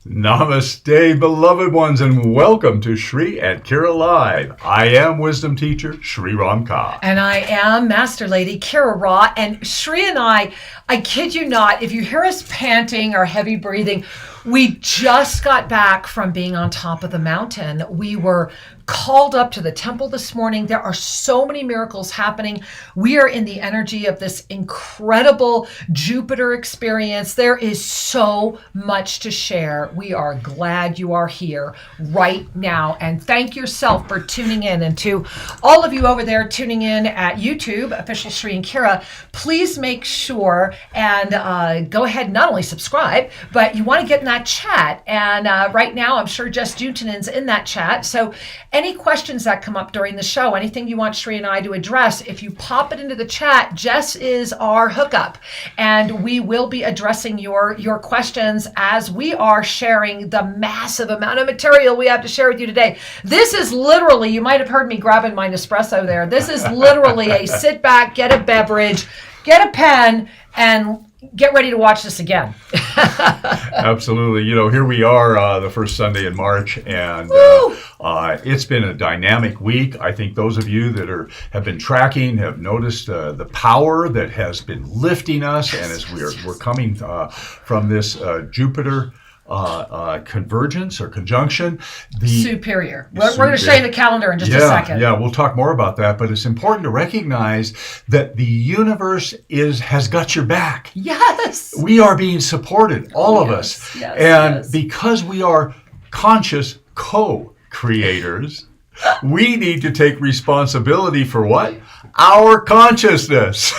Namaste, beloved ones, and welcome to Sri and Kira Live. I am Wisdom Teacher Sri Ramka. And I am Master Lady Kira Ra. And Sri and I kid you not, if you hear us panting or heavy breathing, we just got back from being on top of the mountain. We were called up to the temple this morning. There are so many miracles happening. We are in the energy of this incredible Jupiter experience. There is so much to share. We are glad you are here right now. And thank yourself for tuning in. And to all of you over there tuning in at YouTube, Official Sri and Kira, please make sure and go ahead and not only subscribe, but you want to get in that chat. And right now, I'm sure Jess Jutinen's in that chat. So any questions that come up during the show, anything you want Sri and I to address, if you pop it into the chat, Jess is our hookup, and we will be addressing your questions as we are sharing the massive amount of material we have to share with you today. This is literally, you might have heard me grabbing my Nespresso there. This is literally a sit back, get a beverage, get a pen, and get ready to watch this again. Absolutely. You know, here we are the first Sunday in March, and it's been a dynamic week. I think those of you that have been tracking have noticed the power that has been lifting us, and as we're coming from this Jupiter convergence or conjunction. Superior. We're going to show you the calendar in just a second. Yeah, we'll talk more about that, but it's important to recognize that the universe has got your back. Yes. We are being supported, all of us. Yes, and because we are conscious co-creators, we need to take responsibility for what? Our consciousness.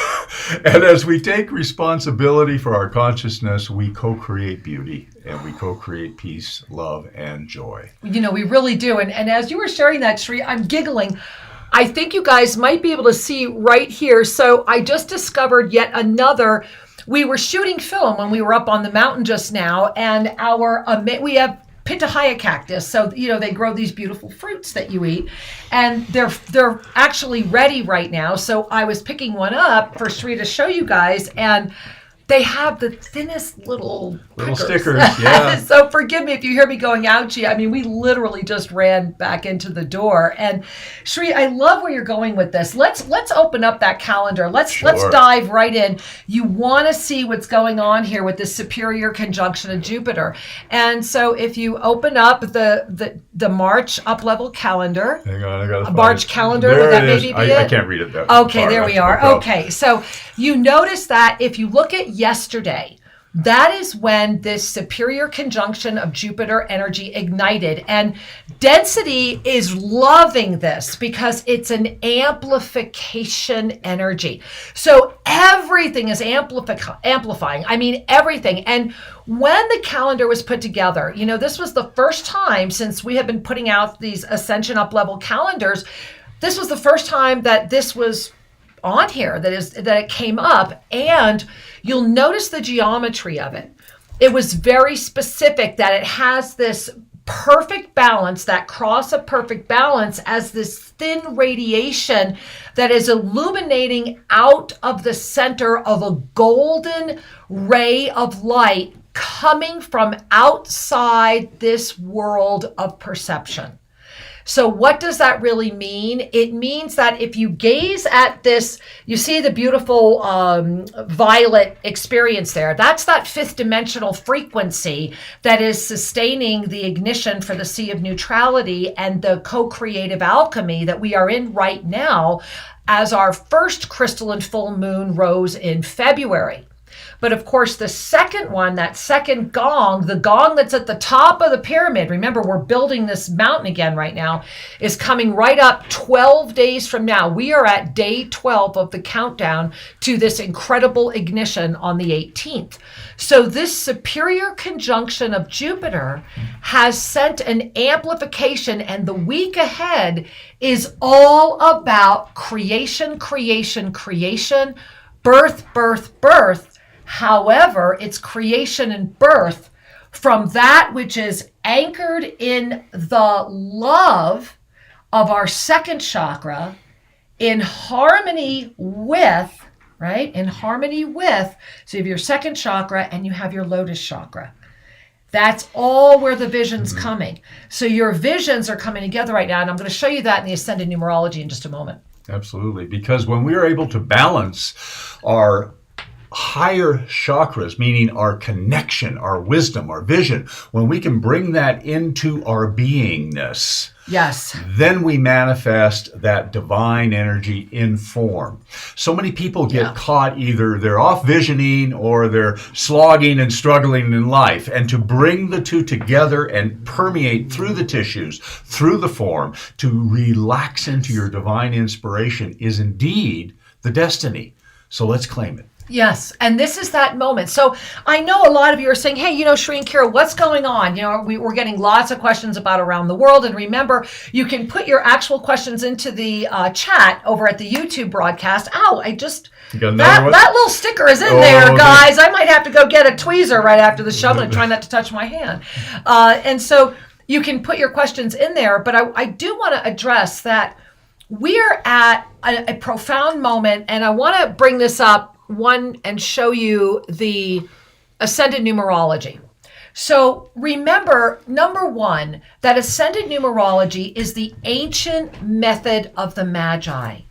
And as we take responsibility for our consciousness, we co-create beauty, and we co-create peace, love, and joy. You know, we really do. And as you were sharing that, Sri, I'm giggling. I think you guys might be able to see right here. So I just discovered yet another. We were shooting film when we were up on the mountain just now, and we have pitahaya cactus. So, you know, they grow these beautiful fruits that you eat, and they're actually ready right now. So I was picking one up for Sri to show you guys, and they have the thinnest little stickers. Yeah. So forgive me if you hear me going ouchie. I mean, we literally just ran back into the door. And Sri, I love where you're going with this. Let's open up that calendar. Let's dive right in. You want to see what's going on here with this superior conjunction of Jupiter. And so if you open up the March up-level calendar. Hang on, I got to March calendar, there would that it is. maybe be it? I can't read it that Okay, far. there we are. Okay, so you notice that if you look at yesterday, that is when this superior conjunction of Jupiter energy ignited. And density is loving this because it's an amplification energy. So everything is amplifying. I mean, everything. And when the calendar was put together, you know, this was the first time since we have been putting out these Ascension up-level calendars. This was the first time that this was on here, that it came up, and you'll notice the geometry of it. It was very specific that it has this perfect balance, that cross of perfect balance, as this thin radiation that is illuminating out of the center of a golden ray of light coming from outside this world of perception. So what does that really mean? It means that if you gaze at this, you see the beautiful violet experience there. That's that fifth dimensional frequency that is sustaining the ignition for the Sea of Neutrality and the co-creative alchemy that we are in right now as our first crystalline full moon rose in February. But of course, the second one, that second gong, the gong that's at the top of the pyramid, remember, we're building this mountain again right now, is coming right up 12 days from now. We are at day 12 of the countdown to this incredible ignition on the 18th. So this superior conjunction of Jupiter has sent an amplification, and the week ahead is all about creation, creation, creation, birth, birth, birth. However, it's creation and birth from that which is anchored in the love of our second chakra, in harmony with, right? In harmony with, so you have your second chakra and you have your lotus chakra. That's all where the vision's coming. So your visions are coming together right now, and I'm going to show you that in the Ascended Numerology in just a moment. Absolutely. Because when we are able to balance our higher chakras, meaning our connection, our wisdom, our vision, when we can bring that into our beingness, yes, then we manifest that divine energy in form. So many people get caught, either they're off visioning or they're slogging and struggling in life. And to bring the two together and permeate through the tissues, through the form, to relax into your divine inspiration is indeed the destiny. So let's claim it. Yes, and this is that moment. So I know a lot of you are saying, hey, Sri and Kira, what's going on? We're getting lots of questions about around the world. And remember, you can put your actual questions into the chat over at the YouTube broadcast. Ow, that little sticker is in there, guys. I might have to go get a tweezer right after the show and try not to touch my hand. And so you can put your questions in there. But I do want to address that we're at a profound moment, and I want to bring this up and show you the Ascended Numerology. So remember, number one, that Ascended Numerology is the ancient method of the Magi.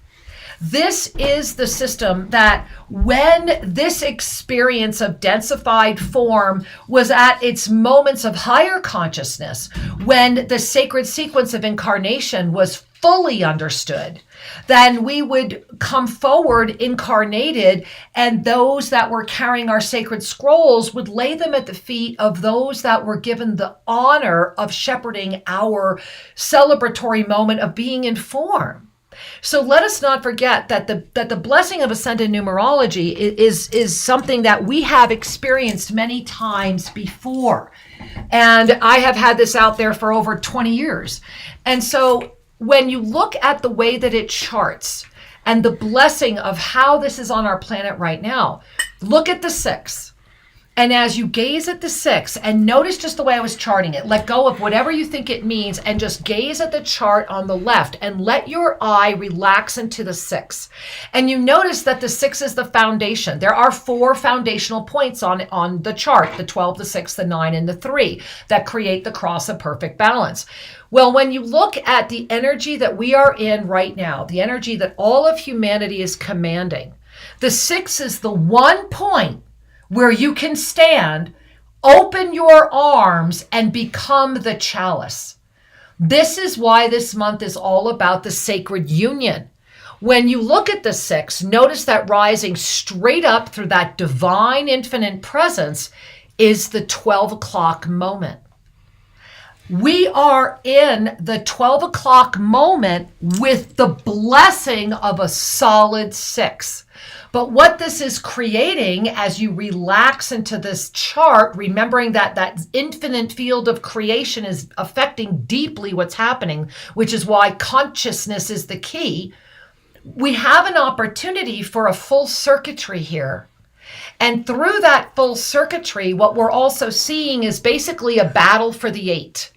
This is the system that when this experience of densified form was at its moments of higher consciousness, when the sacred sequence of incarnation was fully understood, then we would come forward incarnated, and those that were carrying our sacred scrolls would lay them at the feet of those that were given the honor of shepherding our celebratory moment of being in form. So let us not forget that the blessing of Ascended Numerology is something that we have experienced many times before. And I have had this out there for over 20 years. And so when you look at the way that it charts and the blessing of how this is on our planet right now, look at the 6. And as you gaze at the 6 and notice just the way I was charting it, let go of whatever you think it means and just gaze at the chart on the left and let your eye relax into the 6. And you notice that the 6 is the foundation. There are 4 foundational points on the chart, the 12, the 6, the 9, and the 3, that create the cross of perfect balance. Well, when you look at the energy that we are in right now, the energy that all of humanity is commanding, the 6 is the one point where you can stand, open your arms, and become the chalice. This is why this month is all about the sacred union. When you look at the 6, notice that rising straight up through that divine infinite presence is the 12 o'clock moment. We are in the 12 o'clock moment with the blessing of a solid 6. But what this is creating as you relax into this chart, remembering that that infinite field of creation is affecting deeply what's happening, which is why consciousness is the key, we have an opportunity for a full circuitry here. And through that full circuitry, what we're also seeing is basically a battle for the 8.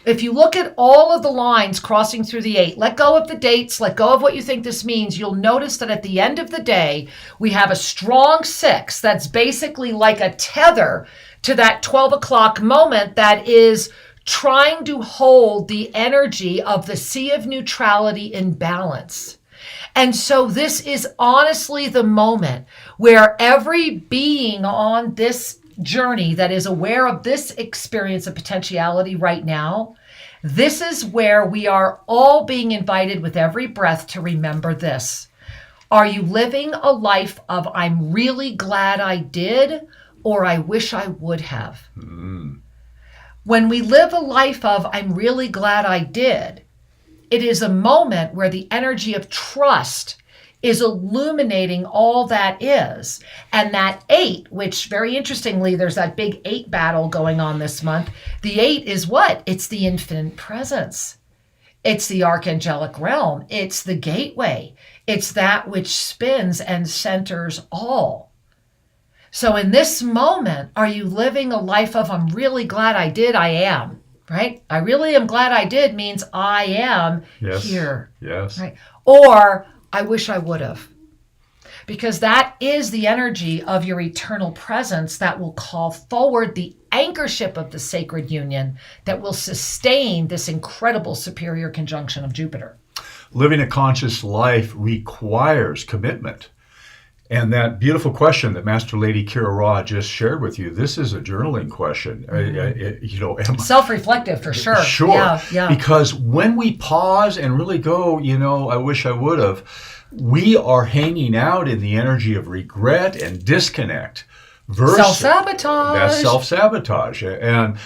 If you look at all of the lines crossing through the 8, let go of the dates, let go of what you think this means, you'll notice that at the end of the day, we have a strong 6 that's basically like a tether to that 12 o'clock moment that is trying to hold the energy of the Sea of Neutrality in balance. And so this is honestly the moment where every being on this journey that is aware of this experience of potentiality right now, this is where we are all being invited with every breath to remember this. Are you living a life of I'm really glad I did, or I wish I would have? When we live a life of I'm really glad I did, it is a moment where the energy of trust is illuminating all that is. And that 8, which very interestingly, there's that big 8 battle going on this month. The 8 is what? It's the infinite presence. It's the archangelic realm. It's the gateway. It's that which spins and centers all. So in this moment, are you living a life of I'm really glad I did, I am, right? I really am glad I did means I am here. Yes. Right? Or I wish I would have. because that is the energy of your eternal presence that will call forward the anchorship of the sacred union that will sustain this incredible superior conjunction of Jupiter. Living a conscious life requires commitment. And that beautiful question that Master Lady Kira Ra just shared with you, this is a journaling question. Self-reflective for sure. Sure. Yeah. Because when we pause and really go, I wish I would have, we are hanging out in the energy of regret and disconnect. Self-sabotage. That's self-sabotage. And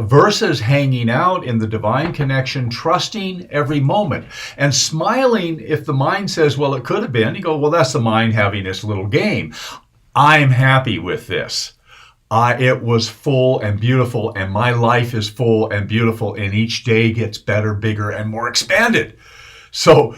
versus hanging out in the divine connection, trusting every moment, and smiling if the mind says, well, it could have been. You go, well, that's the mind having this little game. I'm happy with this. It was full and beautiful, and my life is full and beautiful, and each day gets better, bigger, and more expanded. So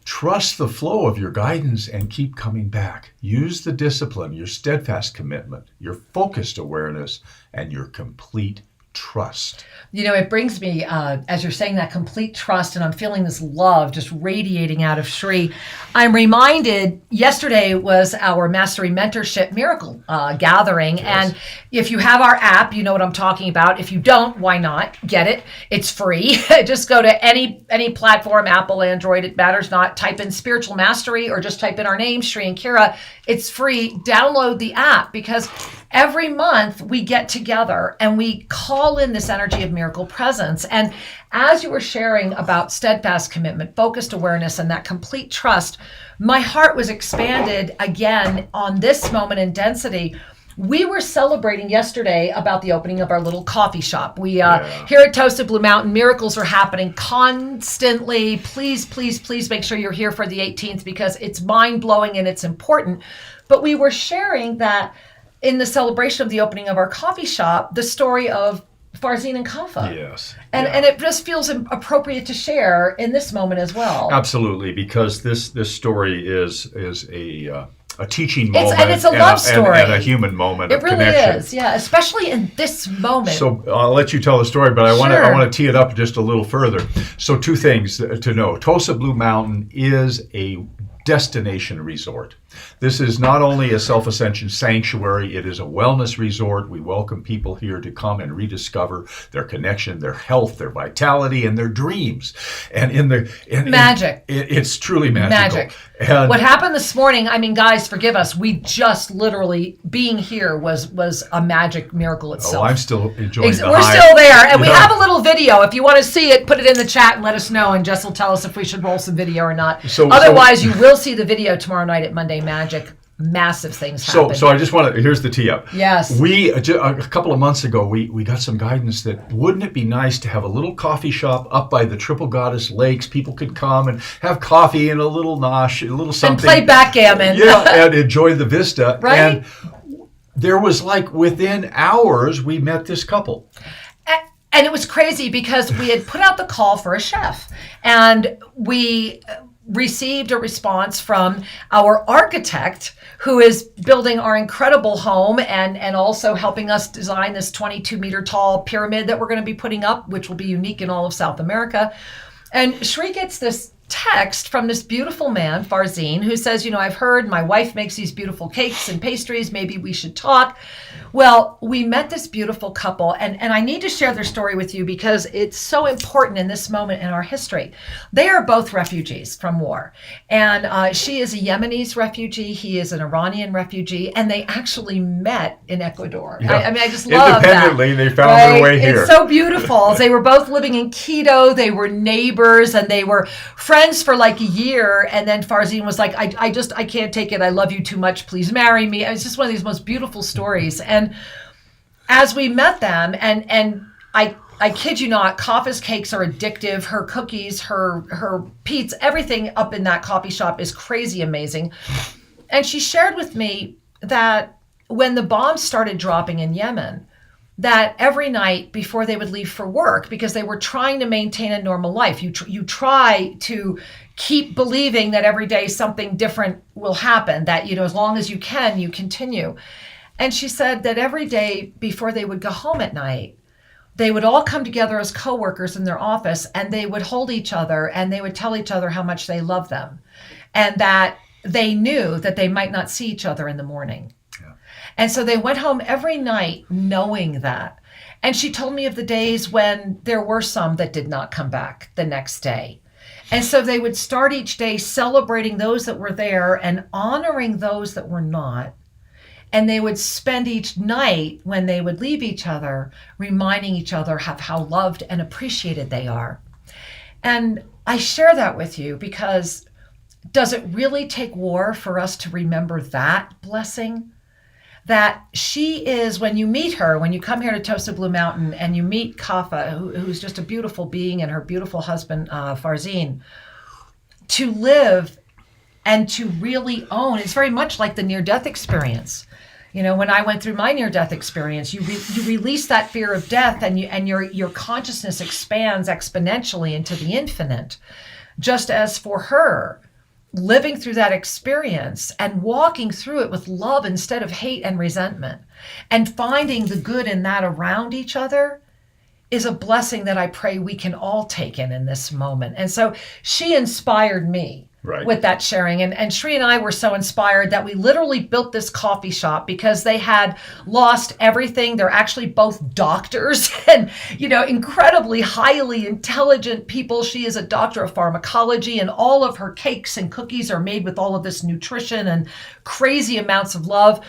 trust the flow of your guidance and keep coming back. Use the discipline, your steadfast commitment, your focused awareness, and your complete trust. It brings me, as you're saying that, complete trust, and I'm feeling this love just radiating out of Shri. I'm reminded yesterday was our Mastery Mentorship Miracle gathering. Yes. And if you have our app, you know what I'm talking about. If you don't, why not? Get it. It's free. Just go to any platform, Apple, Android, it matters not. Type in Spiritual Mastery or just type in our name, Shri and Kira. It's free. Download the app, because every month we get together and we call in this energy of miracle presence. And as you were sharing about steadfast commitment, focused awareness, and that complete trust, my heart was expanded again on this moment in density. We were celebrating yesterday about the opening of our little coffee shop. We here at Toasted Blue Mountain, miracles are happening constantly. Please, please, please make sure you're here for the 18th, because it's mind-blowing and it's important. But we were sharing that in the celebration of the opening of our coffee shop, the story of Farzine and Kafa. Yes. And it just feels appropriate to share in this moment as well. Absolutely, because this story is a teaching moment. And it's a love story. And a human moment of connection. It really is, yeah, especially in this moment. So I'll let you tell the story, but I want to tee it up just a little further. So 2 things to know. Tosa Blue Mountain is a destination resort. This is not only a self-ascension sanctuary, it is a wellness resort. We welcome people here to come and rediscover their connection, their health, their vitality, and their dreams. And magic. It's truly magical. Magic. And what happened this morning, guys, forgive us. We just literally, being here was a magic miracle itself. I'm still enjoying the We're high. still there. And we have a little video. If you want to see it, put it in the chat and let us know. And Jess will tell us if we should roll some video or not. Otherwise, you will see the video tomorrow night at Monday Magic. Massive things happen. So I just want to, here's the tee up. Yes. We, a couple of months ago, we got some guidance that wouldn't it be nice to have a little coffee shop up by the Triple Goddess Lakes? People could come and have coffee and a little nosh, a little something. And play backgammon. Yeah, and enjoy the vista. Right? And there was within hours, we met this couple. And it was crazy because we had put out the call for a chef. And we received a response from our architect, who is building our incredible home and also helping us design this 22-meter tall pyramid that we're going to be putting up, which will be unique in all of South America. And Shri gets this text from this beautiful man, Farzine, who says, I've heard my wife makes these beautiful cakes and pastries. Maybe we should talk. Well, we met this beautiful couple, and I need to share their story with you because it's so important in this moment in our history. They are both refugees from war, and she is a Yemenis refugee. He is an Iranian refugee, and they actually met in Ecuador. Yeah. I just love that. Independently, they found their way here. It's so beautiful. They were both living in Quito. They were neighbors, and they were friends for a year, and then Farzine was like, I can't take it. I love you too much. Please marry me. It's just one of these most beautiful stories. And as we met them, and I kid you not, Kafa's cakes are addictive. Her cookies, her pizza, everything up in that coffee shop is crazy amazing. And she shared with me that when the bombs started dropping in Yemen, that every night before they would leave for work, because they were trying to maintain a normal life, you try to keep believing that every day something different will happen, that, as long as you can, you continue. And she said that every day before they would go home at night, they would all come together as coworkers in their office, and they would hold each other and they would tell each other how much they love them. And that they knew that they might not see each other in the morning. Yeah. And so they went home every night knowing that. And she told me of the days when there were some that did not come back the next day. And so they would start each day celebrating those that were there and honoring those that were not. And they would spend each night when they would leave each other, reminding each other of how loved and appreciated they are. And I share that with you because does it really take war for us to remember that blessing? That she is, when you meet her, when you come here to Tosa Blue Mountain and you meet Kafa, who's just a beautiful being, and her beautiful husband, Farzine, to live and to really own, it's very much like the near-death experience. You know, when I went through my near-death experience, you release that fear of death, and your consciousness expands exponentially into the infinite. Just as for her, living through that experience and walking through it with love instead of hate and resentment, and finding the good in that around each other, is a blessing that I pray we can all take in this moment. And so she inspired me. Right. With that sharing. And Shri and I were so inspired that we literally built this coffee shop because they had lost everything. They're actually both doctors and, incredibly highly intelligent people. She is a doctor of pharmacology, and all of her cakes and cookies are made with all of this nutrition and crazy amounts of love.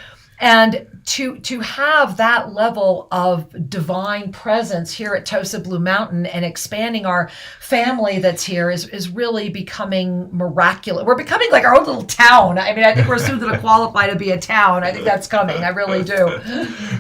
And to have that level of divine presence here at Tosa Blue Mountain and expanding our family that's here is really becoming miraculous. We're becoming like our own little town. I mean, I think we're soon going to qualify to be a town. I think that's coming. I really do.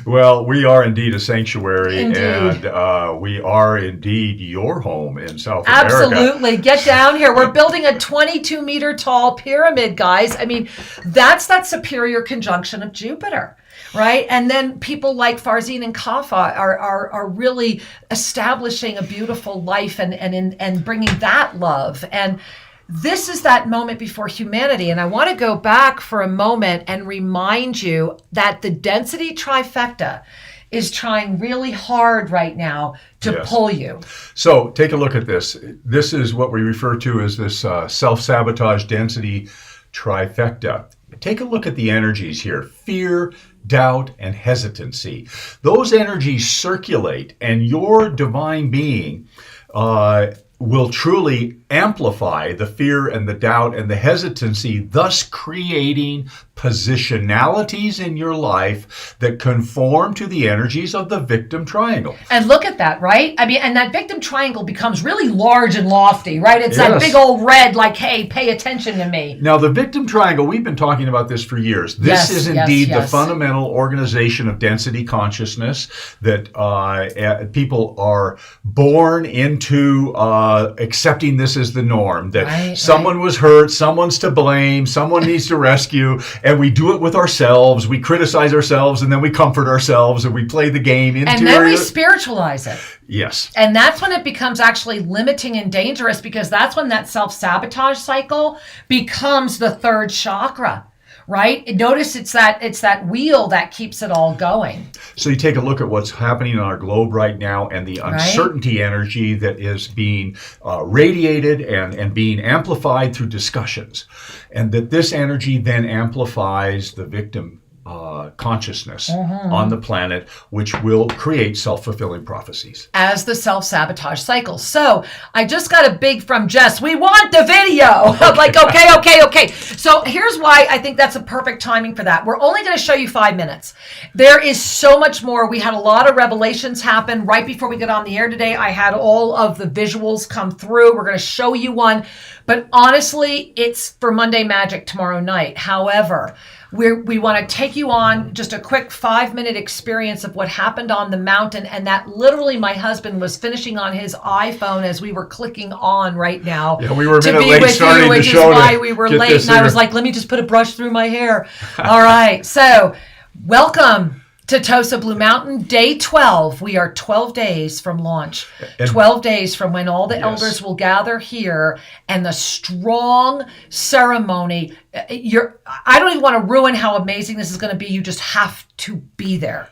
Well, we are indeed a sanctuary. Indeed. And we are indeed your home in South America. Absolutely. Get down here. We're building a 22-meter tall pyramid, guys. I mean, that's that superior conjunction of Jupiter. Right. And then people like Farzine and Kafa are really establishing a beautiful life and bringing that love. And this is that moment before humanity. And I want to go back for a moment and remind you that the density trifecta is trying really hard right now to pull you. So take a look at this. This is what we refer to as this self-sabotage density trifecta. Take a look at the energies here. Fear, doubt, and hesitancy. Those energies circulate, and your divine being will truly amplify the fear and the doubt and the hesitancy, thus creating positionalities in your life that conform to the energies of the victim triangle. And look at that, right? I mean, and that victim triangle becomes really large and lofty, right? It's that big old red, like, hey, pay attention to me. Now, the victim triangle, we've been talking about this for years. This is indeed the fundamental organization of density consciousness that people are born into accepting this as the norm, that someone was hurt, someone's to blame, someone needs to rescue, and we do it with ourselves. We criticize ourselves, and then we comfort ourselves, and we play the game. And then we spiritualize it. Yes. And that's when it becomes actually limiting and dangerous, because that's when that self-sabotage cycle becomes the third chakra. Right? Notice it's that wheel that keeps it all going. So you take a look at what's happening on our globe right now, and the uncertainty energy that is being radiated and being amplified through discussions. And that this energy then amplifies the victim consciousness on the planet, which will create self-fulfilling prophecies. As the self-sabotage cycle. So I just got a big from Jess, we want the video. I'm like, okay. So here's why I think that's a perfect timing for that. We're only going to show you 5 minutes. There is so much more. We had a lot of revelations happen right before we got on the air today. I had all of the visuals come through. We're going to show you one. But honestly, it's for Monday Magic tomorrow night. However, we want to take you on just a quick 5-minute experience of what happened on the mountain, and that literally my husband was finishing on his iPhone as we were clicking on right now. Yeah, we were a minute late starting the show, which is why we were late, and I was like, let me just put a brush through my hair. All right, so welcome to Tosa Blue Mountain, day 12. We are 12 days from launch. 12 days from when all the elders will gather here, and the strong ceremony. I don't even want to ruin how amazing this is going to be. You just have to be there.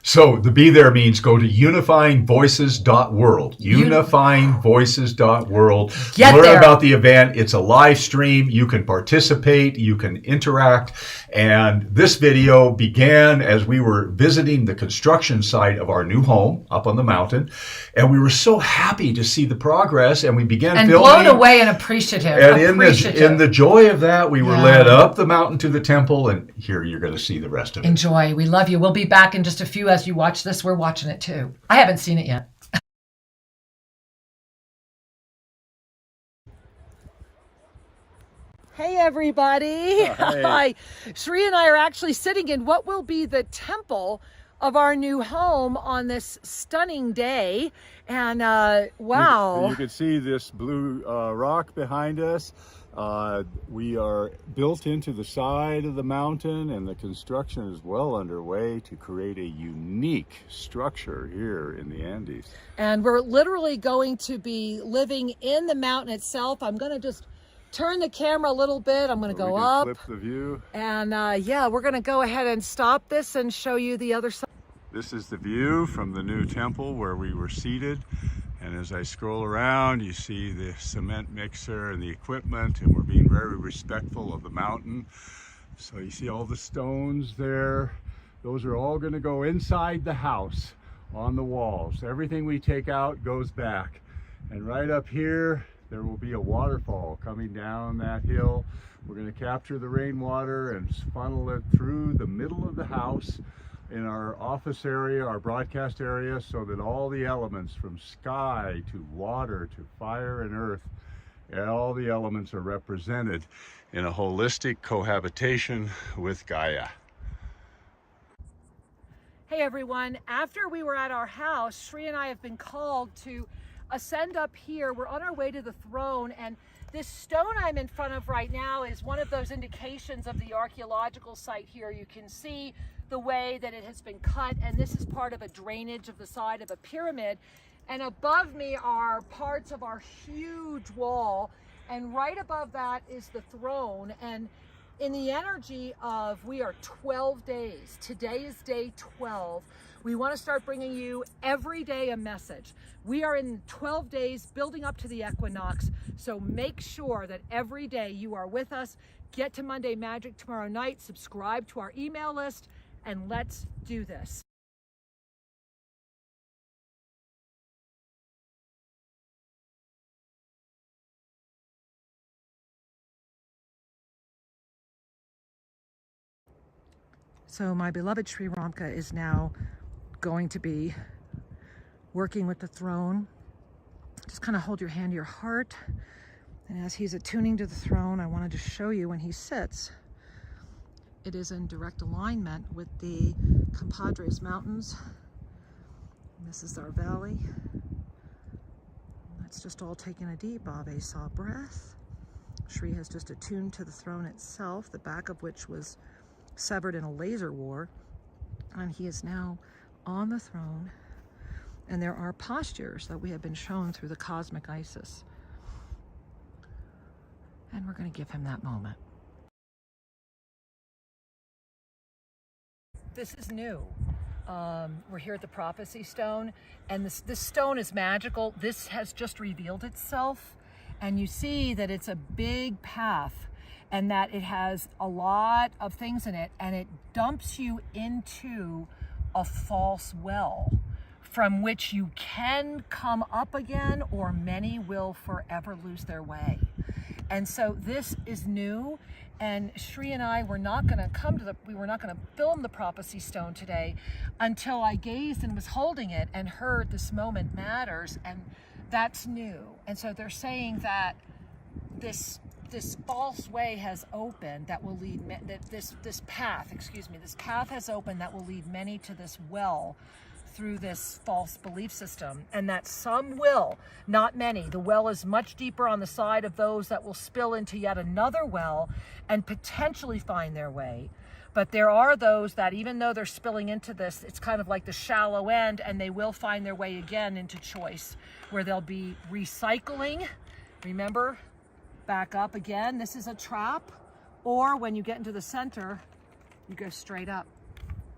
So the be there means go to unifyingvoices.world. Unifyingvoices.world. Get Learn there. about the event. It's a live stream. You can participate. You can interact. And this video began as we were visiting the construction site of our new home up on the mountain. And we were so happy to see the progress. And we began And filming. blown away and appreciative. And in the joy of that, we were led up the mountain to the temple. And here you're going to see the rest of it. Enjoy. We love you. We'll be back in just a few. As you watch this, we're watching it too. I haven't seen it yet. Hey everybody. Hi. Sri and I are actually sitting in what will be the temple of our new home on this stunning day. And wow. You can see this blue rock behind us. We are built into the side of the mountain, and the construction is well underway to create a unique structure here in the Andes. And we're literally going to be living in the mountain itself. I'm going to just turn the camera a little bit. I'm going to go up. Flip the view. And yeah, we're going to go ahead and stop this and show you the other side. This is the view from the new temple where we were seated. And as I scroll around, you see the cement mixer and the equipment, and we're being very respectful of the mountain. So you see all the stones there. Those are all going to go inside the house on the walls. Everything we take out goes back. And right up here, there will be a waterfall coming down that hill. We're going to capture the rainwater and funnel it through the middle of the house in our office area, our broadcast area, so that all the elements from sky to water to fire and earth, all the elements are represented in a holistic cohabitation with Gaia. Hey everyone, after we were at our house, Sri and I have been called to ascend up here. We're on our way to the throne, and this stone I'm in front of right now is one of those indications of the archaeological site here. You can see the way that it has been cut, and this is part of a drainage of the side of a pyramid. And above me are parts of our huge wall, and right above that is the throne. And in the energy of, we are 12 days. Today is day 12. We want to start bringing you every day a message. We are in 12 days building up to the equinox, so make sure that every day you are with us. Get to Monday Magic tomorrow night, subscribe to our email list, and let's do this. So my beloved Sri Ramka is now going to be working with the throne. Just kind of hold your hand to your heart. And as he's attuning to the throne, I wanted to show you when he sits, it is in direct alignment with the Compadres Mountains. And this is our valley. Let's just all take in a deep Ave Sa breath. Sri has just attuned to the throne itself, the back of which was severed in a laser war. And he is now on the throne. And there are postures that we have been shown through the cosmic Isis. And we're going to give him that moment. This is new. We're here at the Prophecy Stone, and this stone is magical. This has just revealed itself, and you see that it's a big path, and that it has a lot of things in it, and it dumps you into a false well from which you can come up again, or many will forever lose their way. And so this is new. And Sri and I were not going to we were not going to film the Prophecy Stone today until I gazed and was holding it and heard this moment matters, and that's new. And so they're saying that this false way has opened that will lead this path has opened that will lead many to this well through this false belief system, and that some will, not many. The well is much deeper on the side of those that will spill into yet another well and potentially find their way. But there are those that, even though they're spilling into this, it's kind of like the shallow end, and they will find their way again into choice, where they'll be recycling. Remember, back up again. This is a trap. Or when you get into the center, you go straight up.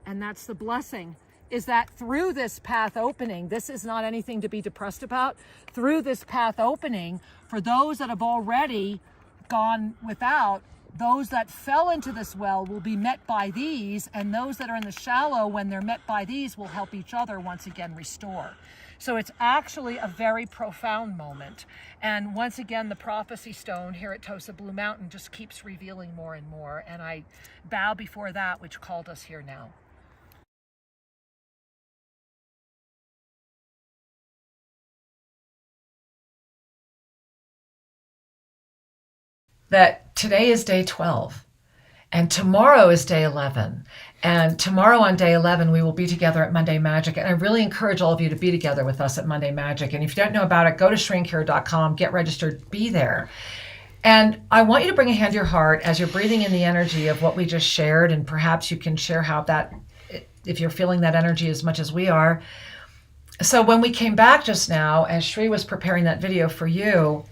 And that's the blessing. is that through this path opening, this is not anything to be depressed about. Through this path opening, for those that have already gone without, those that fell into this well will be met by these, and those that are in the shallow, when they're met by these, will help each other once again restore. So it's actually a very profound moment. And once again, the prophecy stone here at Tosa Blue Mountain just keeps revealing more and more. And I bow before that which called us here now. That today is day 12 and tomorrow is day 11. And tomorrow on day 11, we will be together at Monday Magic. And I really encourage all of you to be together with us at Monday Magic. And if you don't know about it, go to shrinkhero.com, get registered, be there. And I want you to bring a hand to your heart as you're breathing in the energy of what we just shared. And perhaps you can share how that, if you're feeling that energy as much as we are. So when we came back just now, as Shri was preparing that video for you,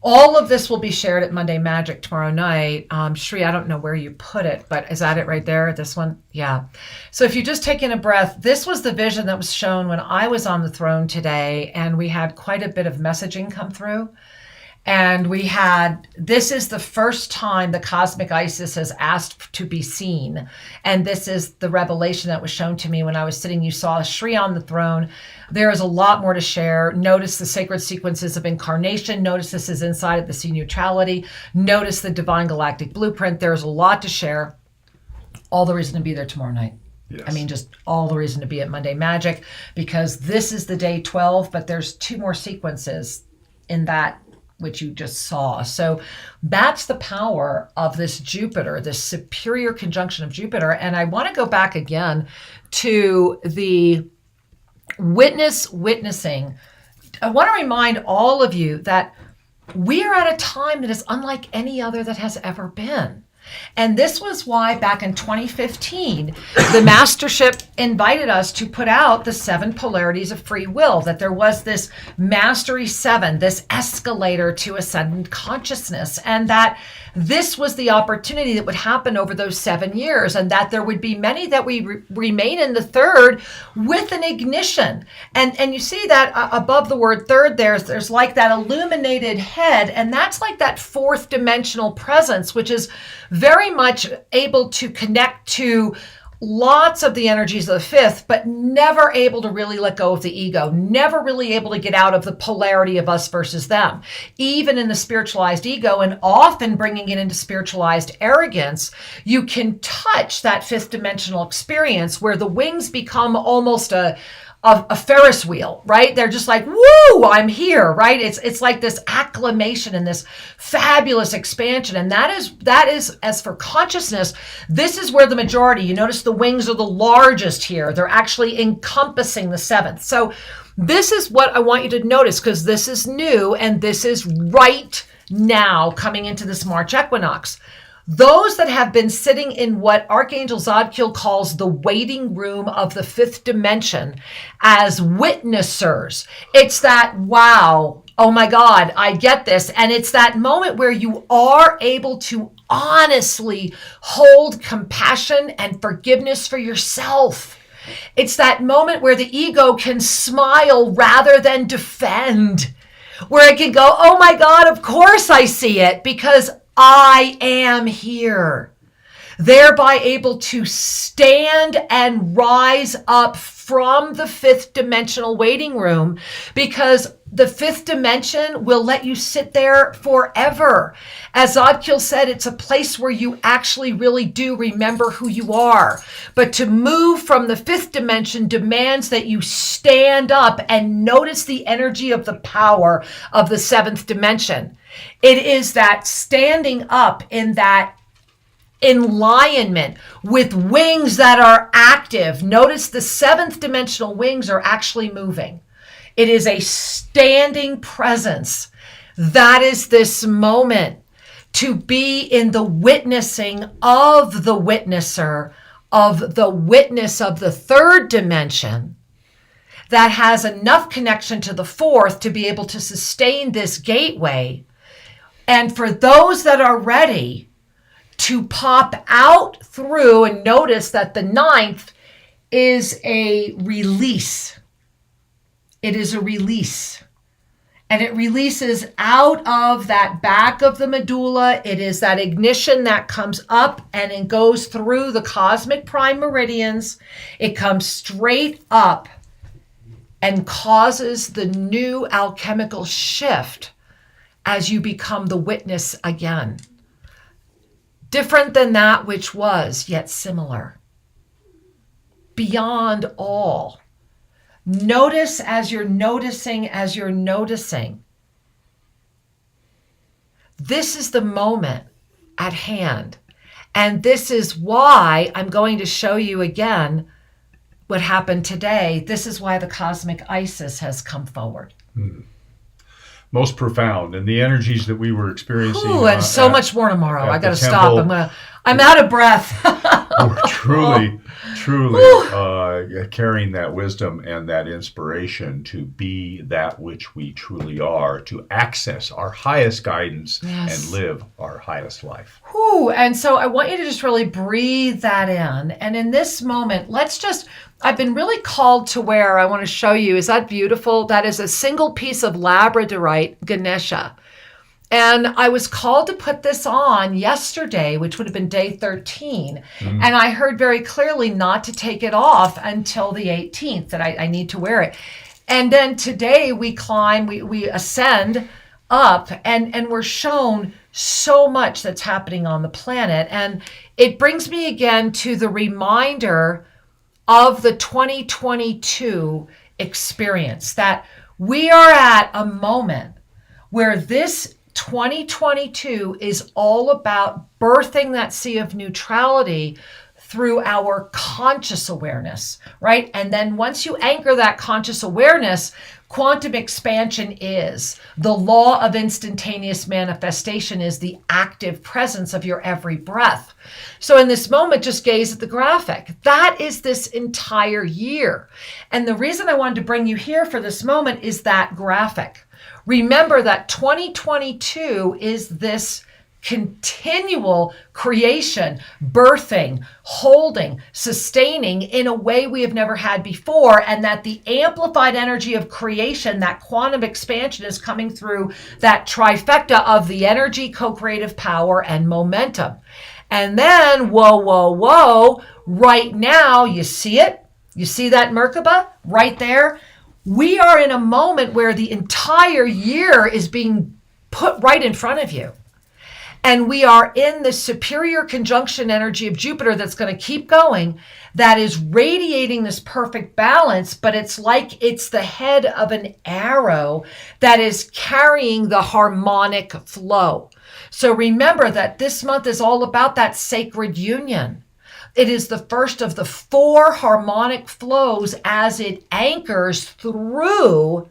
all of this will be shared at Monday Magic tomorrow night. Shri, I don't know where you put it, but is that it right there? This one? Yeah. So if you just take in a breath, this was the vision that was shown when I was on the throne today, and we had quite a bit of messaging come through. And this is the first time the cosmic Isis has asked to be seen. And this is the revelation that was shown to me when I was sitting. You saw Shri on the throne. There is a lot more to share. Notice the sacred sequences of incarnation. Notice this is inside of the Sea of Neutrality. Notice the divine galactic blueprint. There's a lot to share. All the reason to be there tomorrow night. Yes. I mean, just all the reason to be at Monday Magic, because this is the day 12, but there's 2 more sequences in that which you just saw. So that's the power of this Jupiter, this superior conjunction of Jupiter. And I want to go back again to the witnessing. I want to remind all of you that we are at a time that is unlike any other that has ever been. And this was why back in 2015, the Mastership invited us to put out the 7 polarities of free will, that there was this Mastery 7, this escalator to ascendant consciousness, and that this was the opportunity that would happen over those 7 years, and that there would be many that we remain in the third with an ignition. And you see that above the word third there's like that illuminated head, and that's like that 4th dimensional presence, which is very much able to connect to lots of the energies of the 5th, but never able to really let go of the ego, never really able to get out of the polarity of us versus them, even in the spiritualized ego, and often bringing it into spiritualized arrogance. You can touch that 5th dimensional experience where the wings become almost a Ferris wheel, right? They're just like, woo, I'm here, right? It's like this acclamation and this fabulous expansion. And that is, as for consciousness, this is where the majority, you notice the wings are the largest here. They're actually encompassing the 7th. So this is what I want you to notice, because this is new and this is right now coming into this March equinox. Those that have been sitting in what Archangel Zadkiel calls the waiting room of the 5th dimension as witnessers. It's that, wow, oh my God, I get this. And it's that moment where you are able to honestly hold compassion and forgiveness for yourself. It's that moment where the ego can smile rather than defend, where it can go, oh my God, of course I see it, because I am here, thereby able to stand and rise up from the 5th dimensional waiting room, because the 5th dimension will let you sit there forever. As Zadkiel said, it's a place where you actually really do remember who you are. But to move from the 5th dimension demands that you stand up and notice the energy of the power of the 7th dimension. It is that standing up in that enlightenment with wings that are active. Notice the 7th dimensional wings are actually moving. It is a standing presence. That is this moment to be in the witnessing of the witnesser, of the witness of the 3rd dimension that has enough connection to the 4th to be able to sustain this gateway. And for those that are ready to pop out through, and notice that the 9th is a release. It is a release. And it releases out of that back of the medulla. It is that ignition that comes up and it goes through the cosmic prime meridians. It comes straight up and causes the new alchemical shift as you become the witness again. Different than that which was, yet similar. Beyond all. Notice as you're noticing, as you're noticing. This is the moment at hand. And this is why I'm going to show you again what happened today. This is why the cosmic Isis has come forward. Most profound. And the energies that we were experiencing. Ooh, and so much more tomorrow. I got to stop. temple. I'm out of breath. We're truly carrying that wisdom and that inspiration to be that which we truly are, to access our highest guidance and live our highest life. Whew. And so I want you to just really breathe that in. And in this moment, I've been really called to wear, I want to show you, is that beautiful? That is a single piece of labradorite Ganesha. And I was called to put this on yesterday, which would have been day 13. And I heard very clearly not to take it off until the 18th, that I need to wear it. And then today we climb, we ascend up, and we're shown so much that's happening on the planet. And it brings me again to the reminder of the 2022 experience, that we are at a moment where this 2022 is all about birthing that sea of neutrality through our conscious awareness, right? And then once you anchor that conscious awareness, quantum expansion is. The law of instantaneous manifestation is the active presence of your every breath. So in this moment, just gaze at the graphic. That is this entire year. And the reason I wanted to bring you here for this moment is that graphic. Remember that 2022 is this continual creation, birthing, holding, sustaining in a way we have never had before, and that the amplified energy of creation, that quantum expansion, is coming through that trifecta of the energy, co-creative power, and momentum. And then, whoa, right now, you see it? You see that Merkaba right there? We are in a moment where the entire year is being put right in front of you. And we are in the superior conjunction energy of Jupiter that's going to keep going, that is radiating this perfect balance, but it's like it's the head of an arrow that is carrying the harmonic flow. So remember that this month is all about that sacred union. It is the first of the 4 harmonic flows as it anchors through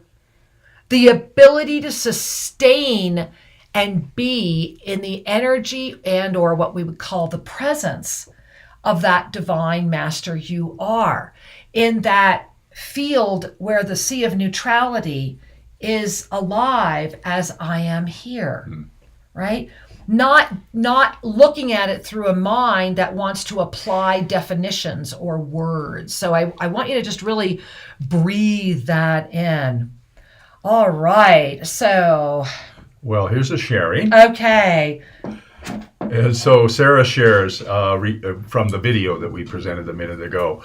the ability to sustain and be in the energy and or what we would call the presence of that divine master you are, in that field where the Sea of Neutrality is alive as I am here, right? Not looking at it through a mind that wants to apply definitions or words. So I want you to just really breathe that in. All right, so... Well, here's a sharing. Okay. And so Sarah shares from the video that we presented a minute ago.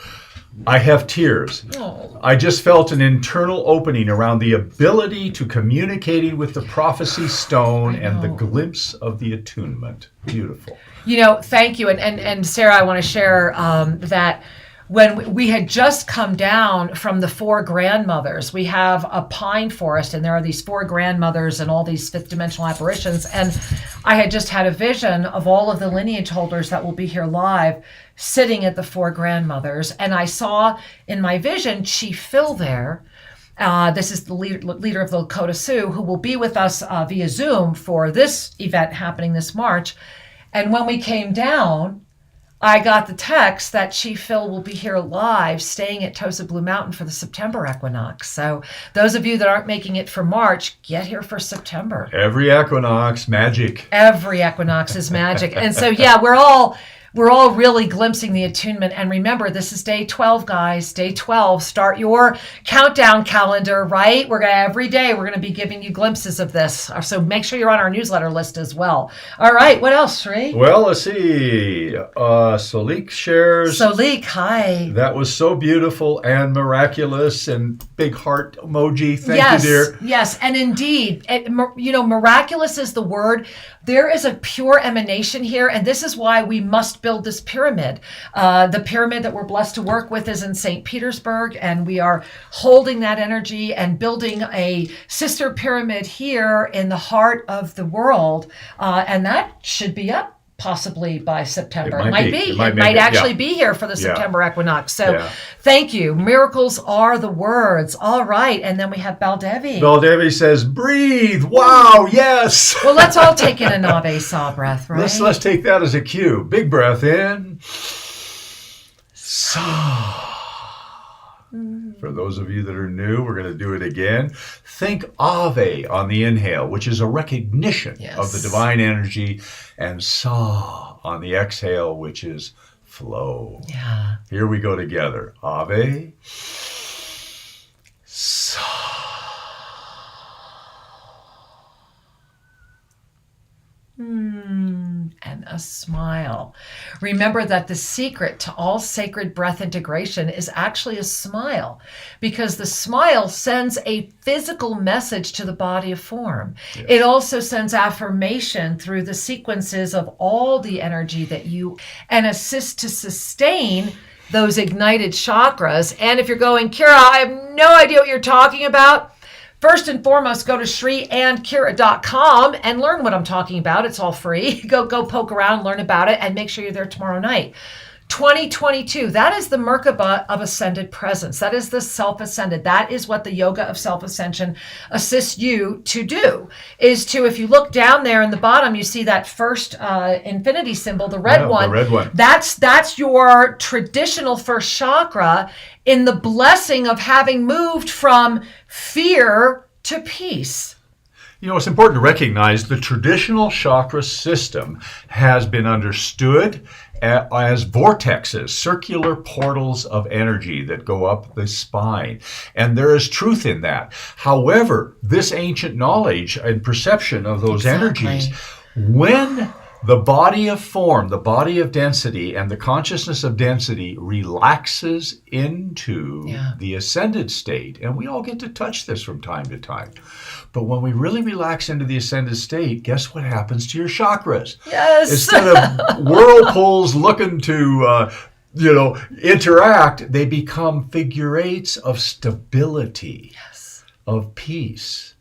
I have tears. Oh. I just felt an internal opening around the ability to communicating with the prophecy stone and the glimpse of the attunement. Beautiful. Thank you. And Sarah, I want to share that when we had just come down from the 4 grandmothers, we have a pine forest, and there are these 4 grandmothers and all these 5th dimensional apparitions. And I had just had a vision of all of the lineage holders that will be here live sitting at the 4 grandmothers. And I saw in my vision Chief Phil there. This is the leader of the Lakota Sioux, who will be with us via Zoom for this event happening this March. And when we came down, I got the text that Chief Phil will be here live, staying at Tosa Blue Mountain for the September equinox. So those of you that aren't making it for March, get here for September. Every equinox, magic. Every equinox is magic. And so, we're we're all really glimpsing the attunement. And remember, this is day 12, guys. Day 12. Start your countdown calendar, right? Every day we're going to be giving you glimpses of this. So make sure you're on our newsletter list as well. All right. What else, Sri? Well, let's see. Solik shares. Solik, hi. That was so beautiful and miraculous, and big heart emoji. Thank you, dear. Yes. And indeed, miraculous is the word. There is a pure emanation here, and this is why we must build this pyramid. The pyramid that we're blessed to work with is in St. Petersburg, and we are holding that energy and building a sister pyramid here in the heart of the world, and that should be up possibly by September. It might be. It might actually be here for the September equinox. So thank you. Miracles are the words. All right. And then we have Baldevi. Baldevi says, breathe. Wow. Yes. Well, let's all take in a Nave Sa breath, right? Let's take that as a cue. Big breath in. Sa. For those of you that are new, we're going to do it again. Think Ave on the inhale, which is a recognition of the divine energy, and Sa on the exhale, which is flow. Yeah. Here we go together. Ave. Sa. And a smile. Remember that the secret to all sacred breath integration is actually a smile, because the smile sends a physical message to the body of form. Yes. It also sends affirmation through the sequences of all the energy that you, and assists to sustain those ignited chakras. And if you're going, Kira, I have no idea what you're talking about, first and foremost, go to ShriandKira.com and learn what I'm talking about. It's all free. Go poke around, learn about it, and make sure you're there tomorrow night. 2022, that is the Merkaba of ascended presence. That is the self-ascended. That is what the yoga of self-ascension assists you to do, is to, if you look down there in the bottom, you see that first infinity symbol, the red one. The red one. That's your traditional first chakra in the blessing of having moved from fear to peace. You know, it's important to recognize the traditional chakra system has been understood as vortexes, circular portals of energy that go up the spine. And there is truth in that. However, this ancient knowledge and perception of those energies, when the body of form, the body of density, and the consciousness of density relaxes into the ascended state, and we all get to touch this from time to time. But when we really relax into the ascended state, guess what happens to your chakras? Yes. Instead of whirlpools looking to, interact, they become figure eights of stability, of peace.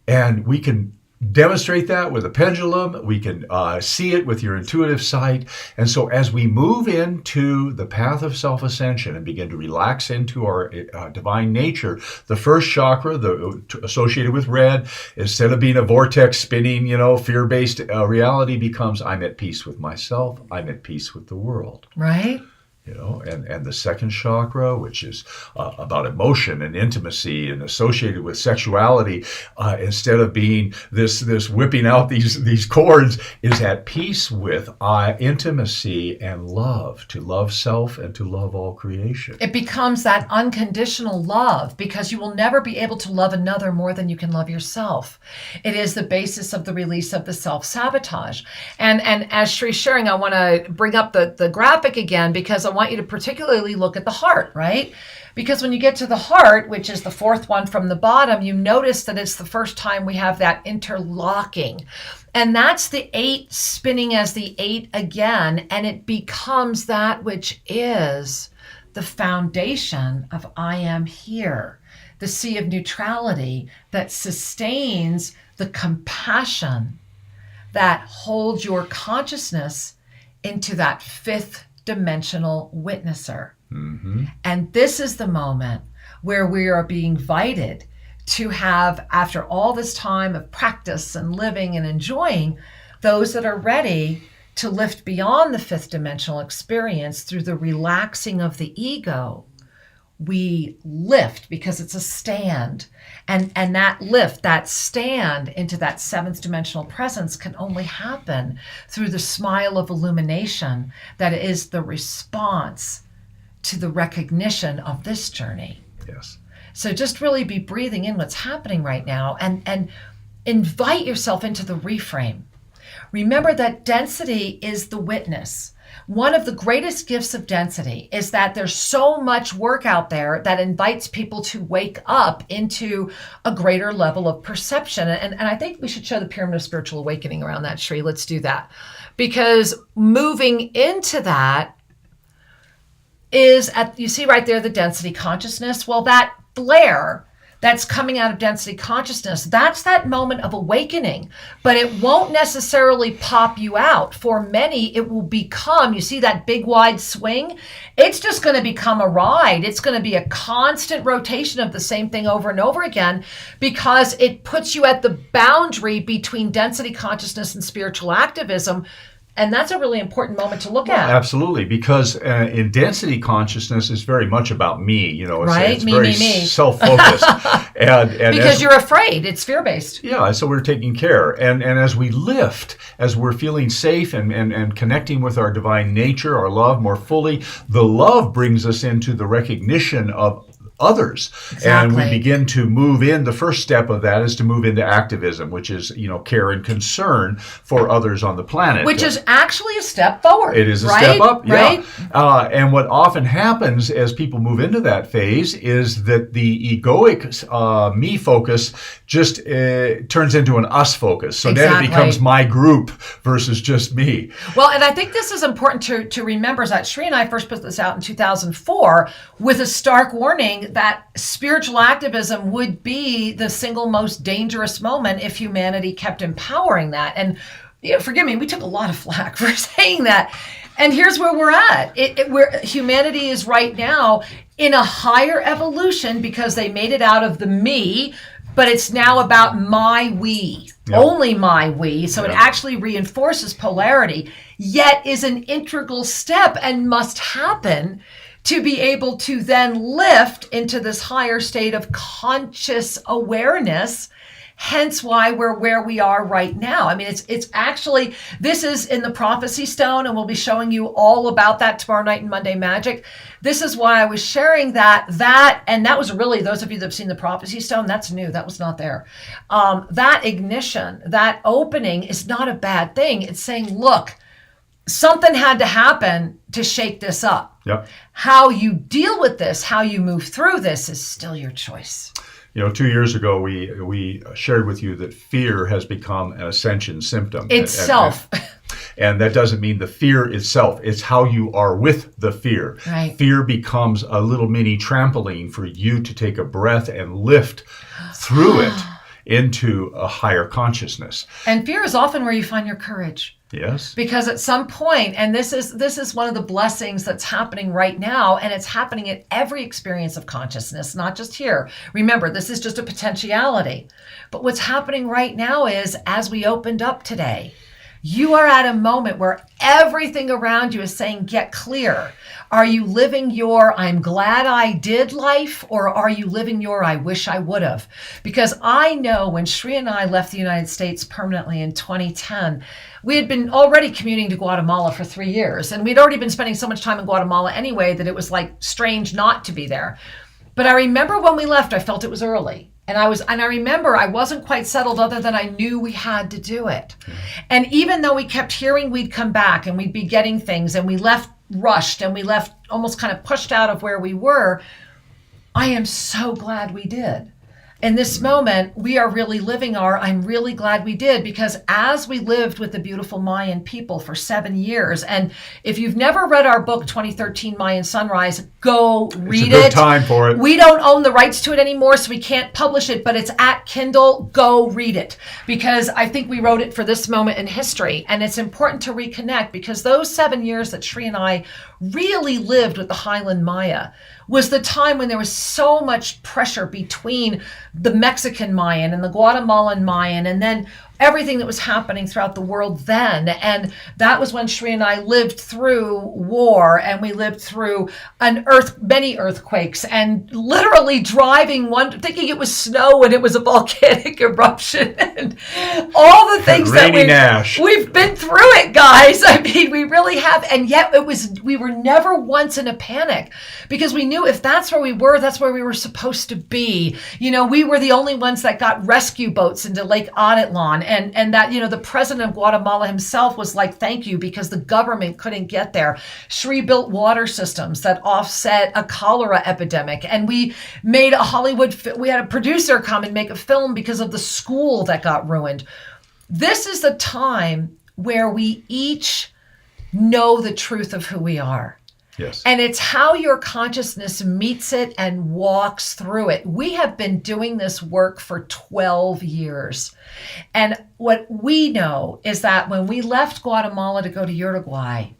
And we can demonstrate that with a pendulum. We can see it with your intuitive sight. And so as we move into the path of self-ascension and begin to relax into our divine nature, the first chakra, associated with red, instead of being a vortex spinning, fear-based reality, becomes I'm at peace with myself. I'm at peace with the world. Right. And the second chakra, which is about emotion and intimacy and associated with sexuality, instead of being this whipping out these chords, is at peace with intimacy and love, to love self and to love all creation. It becomes that unconditional love, because you will never be able to love another more than you can love yourself. It is the basis of the release of the self-sabotage. And as Shri's sharing, I want to bring up the graphic again, because I want you to particularly look at the heart, right? Because when you get to the heart, which is the fourth one from the bottom, you notice that it's the first time we have that interlocking. And that's the 8 spinning as the 8 again, and it becomes that which is the foundation of I am here, the Sea of Neutrality that sustains the compassion that holds your consciousness into that 5th dimensional witnesser. Mm-hmm. And this is the moment where we are being invited to have, after all this time of practice and living and enjoying, those that are ready to lift beyond the 5th dimensional experience through the relaxing of the ego, we lift because it's a stand. And that lift, that stand into that seventh dimensional presence can only happen through the smile of illumination that is the response to the recognition of this journey. Yes. So just really be breathing in what's happening right now and invite yourself into the reframe. Remember that density is the witness. One of the greatest gifts of density is that there's so much work out there that invites people to wake up into a greater level of perception. And I think we should show the Pyramid of Spiritual Awakening around that, Shri. Let's do that. Because moving into that is, you see right there, the density consciousness. Well, that flare that's coming out of density consciousness, that's that moment of awakening, but it won't necessarily pop you out. For many, it will become, you see that big wide swing? It's just going to become a ride. It's going to be a constant rotation of the same thing over and over again, because it puts you at the boundary between density consciousness and spiritual activism. And that's a really important moment to look at. Absolutely, because in density consciousness is very much about me. You know, it's me, very me. self-focused, and because you're afraid. It's fear-based. Yeah, so we're taking care, and as we lift, as we're feeling safe and connecting with our divine nature, our love more fully, the love brings us into the recognition of others. Exactly. And we begin to move in. The first step of that is to move into activism, which is, care and concern for others on the planet. Which is actually a step forward. It is a right? step up, yeah. Right? And what often happens as people move into that phase is that the egoic me focus just turns into an us focus. So then it becomes my group versus just me. Well, and I think this is important to remember, is that Shri and I first put this out in 2004 with a stark warning that spiritual activism would be the single most dangerous moment if humanity kept empowering that. And forgive me, we took a lot of flack for saying that. And here's where we're at. Where humanity is right now in a higher evolution because they made it out of the me, but it's now about my we, only my we. So it actually reinforces polarity, yet is an integral step and must happen to be able to then lift into this higher state of conscious awareness. Hence why we're where we are right now. I mean, it's actually, this is in the Prophecy Stone, and we'll be showing you all about that tomorrow night in Monday Magic. This is why I was sharing that, and that was really, those of you that have seen the Prophecy Stone, that's new, that was not there. That ignition, that opening is not a bad thing. It's saying, look, something had to happen to shake this up. Yep. How you deal with this, how you move through this is still your choice. 2 years ago, we shared with you that fear has become an ascension symptom. Itself. And that doesn't mean the fear itself. It's how you are with the fear. Right. Fear becomes a little mini trampoline for you to take a breath and lift through it into a higher consciousness. And fear is often where you find your courage. Yes. Because at some point, and this is one of the blessings that's happening right now, and it's happening at every experience of consciousness, not just here. Remember, this is just a potentiality. But what's happening right now is, as we opened up today, you are at a moment where everything around you is saying, get clear. Are you living your I'm glad I did life, or are you living your I wish I would have? Because I know when Shri and I left the United States permanently in 2010, we had been already commuting to Guatemala for 3 years, and we'd already been spending so much time in Guatemala anyway that it was like strange not to be there. But I remember when we left, I felt it was early. And I remember I wasn't quite settled, other than I knew we had to do it. And even though we kept hearing we'd come back and we'd be getting things, and we left rushed and we left almost kind of pushed out of where we were, I am so glad we did. In this moment, we are really living I'm really glad we did, because as we lived with the beautiful Mayan people for 7 years, and if you've never read our book, 2013 Mayan Sunrise, go read it. It's a good time for it. We don't own the rights to it anymore, so we can't publish it, but it's at Kindle. Go read it, because I think we wrote it for this moment in history, and it's important to reconnect, because those 7 years that Shri and I really lived with the Highland Maya was the time when there was so much pressure between the Mexican Mayan and the Guatemalan Mayan, and then everything that was happening throughout the world then. And that was when Shri and I lived through war, and we lived through many earthquakes, and literally driving thinking it was snow and it was a volcanic eruption, and all the things that we've been through it, guys. I mean, we really have. And yet we were never once in a panic, because we knew if that's where we were, that's where we were supposed to be. We were the only ones that got rescue boats into Lake Atitlan. And that, the president of Guatemala himself was like, thank you, because the government couldn't get there. Shri built water systems that offset a cholera epidemic. And we made we had a producer come and make a film because of the school that got ruined. This is the time where we each know the truth of who we are. Yes. And it's how your consciousness meets it and walks through it. We have been doing this work for 12 years. And what we know is that when we left Guatemala to go to Uruguay,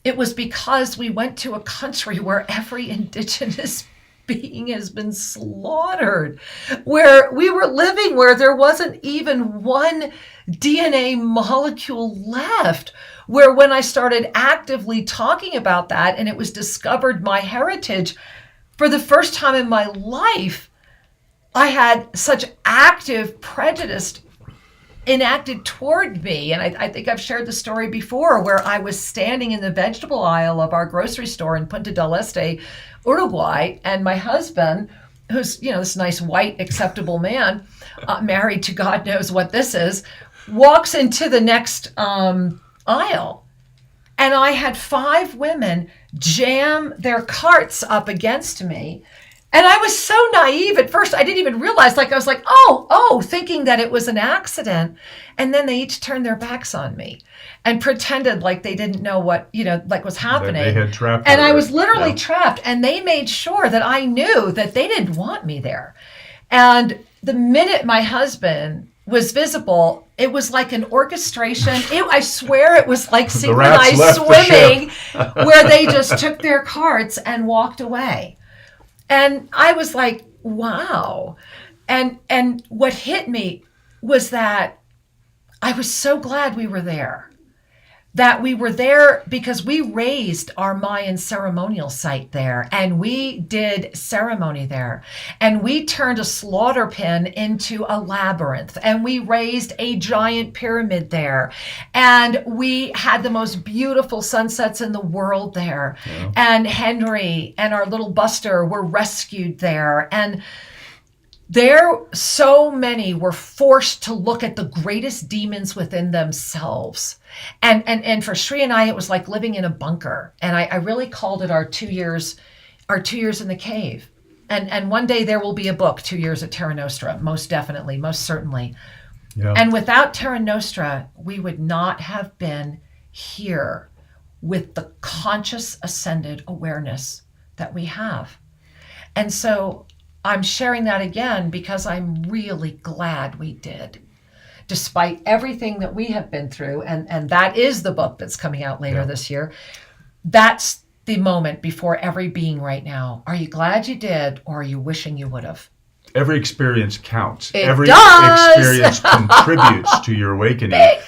it was because we went to a country where every indigenous being has been slaughtered, where we were living where there wasn't even one DNA molecule left, where when I started actively talking about that and it was discovered my heritage, for the first time in my life, I had such active prejudice enacted toward me. And I think I've shared the story before, where I was standing in the vegetable aisle of our grocery store in Punta del Este, Uruguay, and my husband, who's, this nice white acceptable man, married to God knows what this is, walks into the next aisle. And I had 5 women jam their carts up against me. And I was so naive at first, I didn't even realize, I was like, oh, thinking that it was an accident. And then they each turned their backs on me and pretended like they didn't know what, was happening. They had trapped and her. I was literally trapped. And they made sure that I knew that they didn't want me there. And the minute my husband was visible, it was like an orchestration. I swear it was like synchronized swimming, where they just took their carts and walked away. And I was like, wow. And what hit me was that I was so glad we were there. That we were there because we raised our Mayan ceremonial site there, and we did ceremony there, and we turned a slaughter pen into a labyrinth, and we raised a giant pyramid there, and we had the most beautiful sunsets in the world there. Yeah. And Henry and our little Buster were rescued there, and so many were forced to look at the greatest demons within themselves. And for Shri and I, it was like living in a bunker. And I really called it our 2 years in the cave. And one day there will be a book, 2 Years at Terra Nostra, most definitely, most certainly. Yeah. And without Terra Nostra, we would not have been here with the conscious ascended awareness that we have. And so I'm sharing that again because I'm really glad we did, despite everything that we have been through. And that is the book that's coming out later this year. That's the moment before every being right now. Are you glad you did, or are you wishing you would have? Every experience counts. Every experience contributes to your awakening. Big time.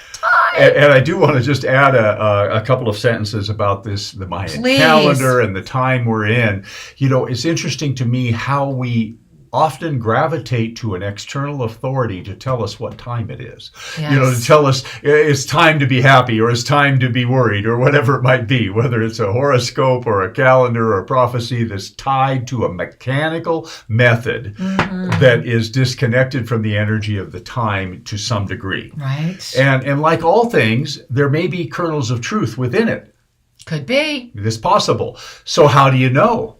And I do want to just add a couple of sentences about the Mayan calendar and the time we're in. It's interesting to me how we often gravitate to an external authority to tell us what time it is. Yes. To tell us it's time to be happy, or it's time to be worried, or whatever it might be, whether it's a horoscope or a calendar or a prophecy that's tied to a mechanical method that is disconnected from the energy of the time to some degree. Right. And like all things, there may be kernels of truth within it. Could be. It is possible. So how do you know?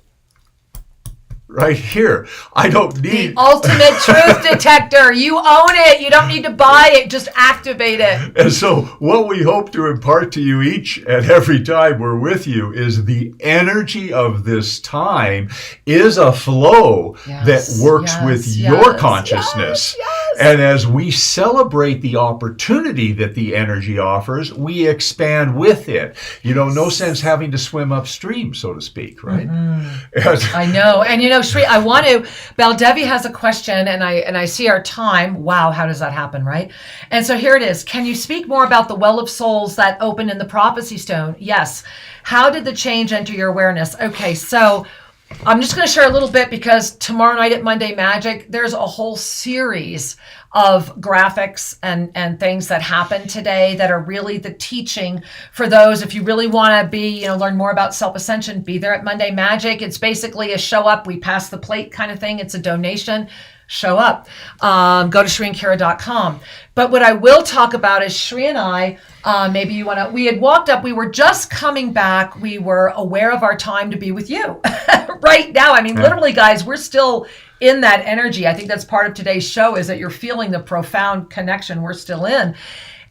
Right here. I don't need... The ultimate truth detector. You own it. You don't need to buy it. Just activate it. And so what we hope to impart to you each and every time we're with you is the energy of this time is a flow that works with your consciousness. Yes. And as we celebrate the opportunity that the energy offers, we expand with it. No sense having to swim upstream, so to speak, right? I know. And know, Shri, I want to. Baldevi has a question, and I see our time. Wow, how does that happen, right? And so here it is. Can you speak more about the well of souls that opened in the prophecy stone? Yes. How did the change enter your awareness? Okay, so I'm just going to share a little bit because tomorrow night at Monday Magic, there's a whole series of graphics and things that happen today that are really the teaching for those. If you really want to be, learn more about self-ascension, be there at Monday Magic. It's basically a show up, we pass the plate kind of thing. It's a donation. Show up. Go to ShriandKira.com. But what I will talk about is Shri and I, maybe you want to, we had walked up, we were just coming back. We were aware of our time to be with you right now. I mean, literally, guys, we're still in that energy. I think that's part of today's show is that you're feeling the profound connection we're still in.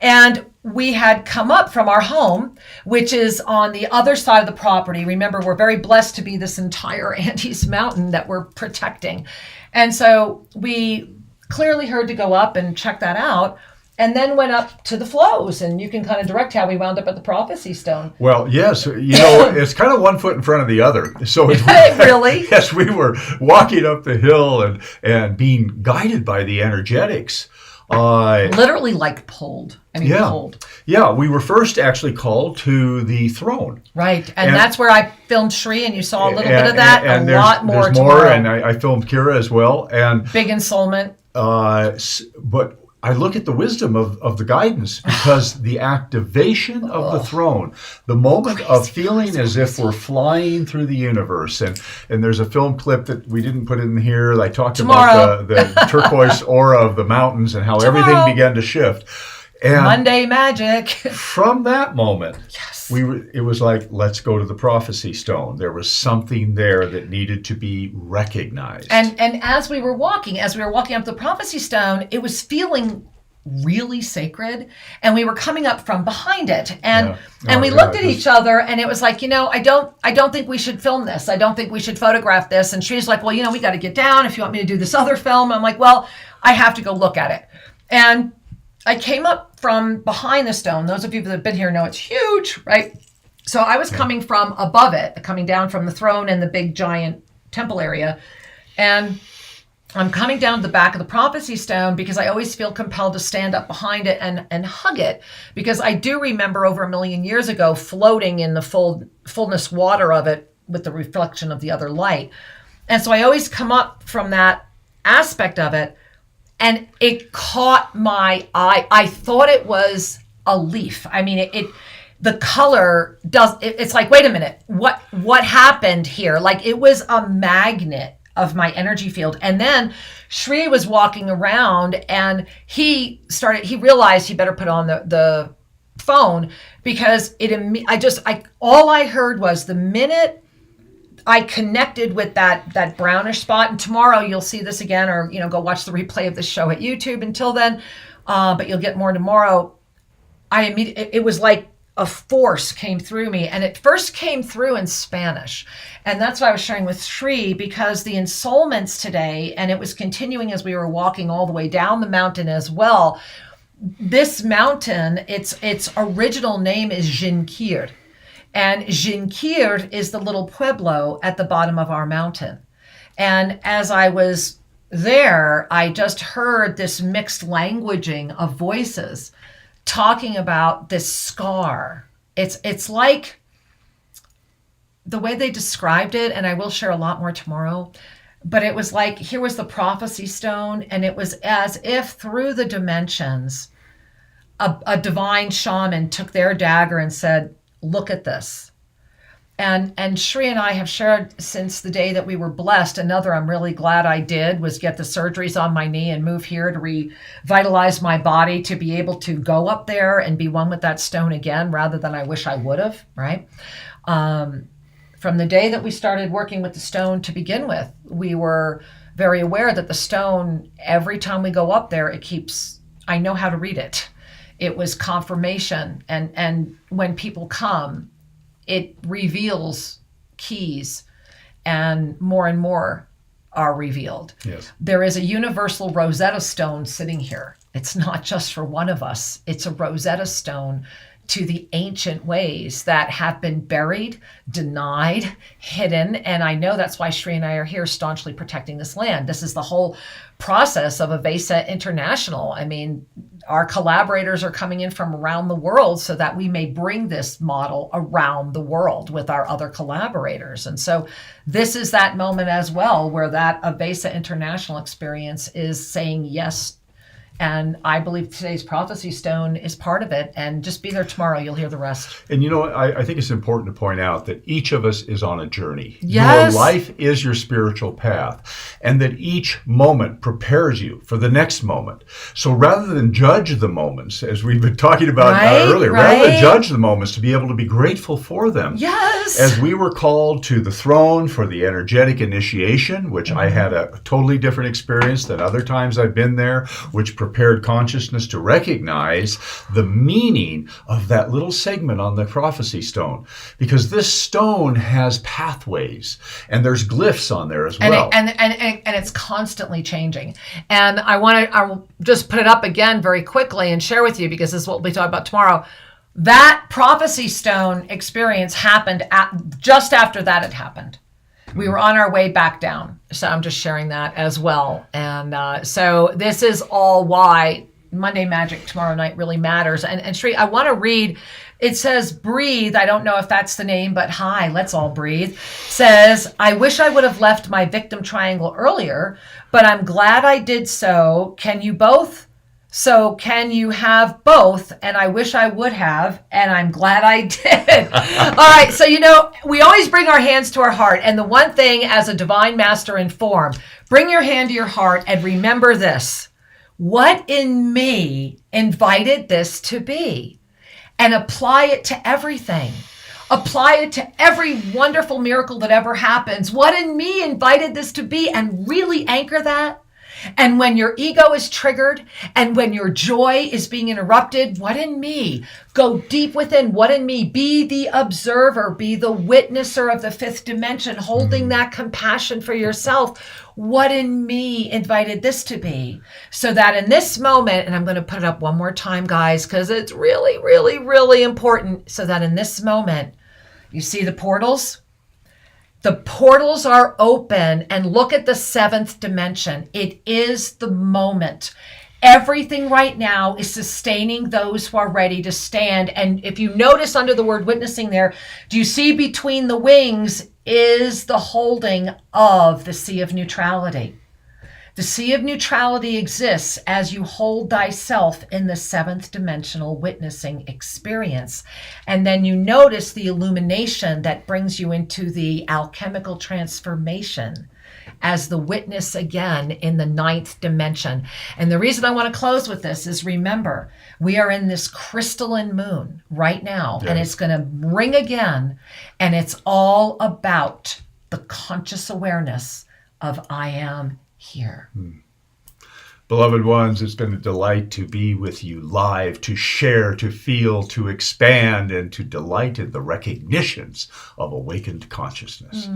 And we had come up from our home, which is on the other side of the property. Remember, we're very blessed to be this entire Andes Mountain that we're protecting. And so we clearly heard to go up and check that out, and then went up to the flows. And you can kind of direct how we wound up at the prophecy stone. Well, yes, it's kind of one foot in front of the other. So Really? Yes, we were walking up the hill and being guided by the energetics. Literally like pulled. Pulled. Yeah, we were first actually called to the throne. Right, and that's where I filmed Shri, and you saw a little bit of that, and a lot more there's tomorrow. more, and I filmed Kira as well. And big ensoulment. But I look at the wisdom of the guidance because the activation of the throne, the moment of feeling as if we're flying through the universe. And there's a film clip that we didn't put in here. I talked about the turquoise aura of the mountains and how everything began to shift. And Monday Magic. From that moment, yes, it was like, let's go to the prophecy stone. There was something there that needed to be recognized. And as we were walking up the prophecy stone, it was feeling really sacred, and we were coming up from behind it, and we looked at each other, and it was like, I don't think we should film this. I don't think we should photograph this. And she's like, well, we got to get down if you want me to do this other film. I'm like, well, I have to go look at it. And I came up from behind the stone. Those of you that have been here know it's huge, right? So I was coming from above it, coming down from the throne and the big giant temple area. And I'm coming down to the back of the prophecy stone because I always feel compelled to stand up behind it and hug it. Because I do remember over 1 million years ago floating in the fullness water of it with the reflection of the other light. And so I always come up from that aspect of it. And it caught my eye. I thought it was a leaf. I mean, the color it's like, wait a minute, what happened here? Like, it was a magnet of my energy field. And then Shri was walking around, and he realized he better put on the phone, because all I heard was the minute I connected with that brownish spot. And tomorrow you'll see this again, or go watch the replay of the show at YouTube. Until then, but you'll get more tomorrow. It was like a force came through me, and it first came through in Spanish, and that's what I was sharing with Shri, because the ensoulments today, and it was continuing as we were walking all the way down the mountain as well. This mountain, its original name is Jinquir. And Jinquir is the little pueblo at the bottom of our mountain. And as I was there, I just heard this mixed languaging of voices talking about this scar. It's like the way they described it, and I will share a lot more tomorrow, but it was like, here was the prophecy stone, and it was as if through the dimensions, a divine shaman took their dagger and said, look at this. And Shri and I have shared since the day that we were blessed. Another I'm really glad I did was get the surgeries on my knee and move here to revitalize my body, to be able to go up there and be one with that stone again, rather than I wish I would have, right? From the day that we started working with the stone to begin with, we were very aware that the stone, every time we go up there, I know how to read it. It was confirmation. And when people come, it reveals keys, and more are revealed. Yes. There is a universal Rosetta Stone sitting here. It's not just for one of us. It's a Rosetta Stone to the ancient ways that have been buried, denied, hidden. And I know that's why Shri and I are here staunchly protecting this land. This is the whole process of Avesa International. I mean, our collaborators are coming in from around the world so that we may bring this model around the world with our other collaborators. And so this is that moment as well where that Avesa International experience is saying yes. And I believe today's prophecy stone is part of it. And just be there tomorrow. You'll hear the rest. And you know, I think it's important to point out that each of us is on a journey. Yes. Your life is your spiritual path, and that each moment prepares you for the next moment. So rather than judge the moments, as we've been talking about earlier, rather than judge the moments, to be able to be grateful for them. Yes. As we were called to the throne for the energetic initiation, which I had a totally different experience than other times I've been there, which prepared consciousness to recognize the meaning of that little segment on the prophecy stone, because this stone has pathways and there's glyphs on there as well. And it's constantly changing. And I'll just put it up again very quickly and share with you, because this is what we'll be talking about tomorrow. That prophecy stone experience happened just after that had happened. We were on our way back down. So I'm just sharing that as well. And so this is all why Monday Magic tomorrow night really matters. And Shri, I want to read, it says breathe. I don't know if that's the name, but hi, let's all breathe. Says, I wish I would have left my victim triangle earlier, but I'm glad I did so. Can you both? So can you have both? And I wish I would have, and I'm glad I did. All right. So, you know, we always bring our hands to our heart. And the one thing as a divine master in form, bring your hand to your heart and remember this. What in me invited this to be? And apply it to everything. Apply it to every wonderful miracle that ever happens. What in me invited this to be? And really anchor that. And when your ego is triggered and when your joy is being interrupted, what in me? Go deep within. What in me? Be the observer, be the witnesser of the fifth dimension, holding that compassion for yourself. What in me invited this to be? So that in this moment, and I'm going to put it up one more time, guys, because it's really, really, really important. So that in this moment, you see the portals? The portals are open, and look at the seventh dimension. It is the moment. Everything right now is sustaining those who are ready to stand. And if you notice under the word witnessing there, do you see between the wings is the holding of the Sea of Neutrality? The Sea of Neutrality exists as you hold thyself in the seventh dimensional witnessing experience. And then you notice the illumination that brings you into the alchemical transformation as the witness again in the ninth dimension. And the reason I want to close with this is, remember, we are in this crystalline moon right now, and it's going to ring again. And it's all about the conscious awareness of I am here. Beloved ones, it's been a delight to be with you live, to share, to feel, to expand, and to delight in the recognitions of awakened consciousness.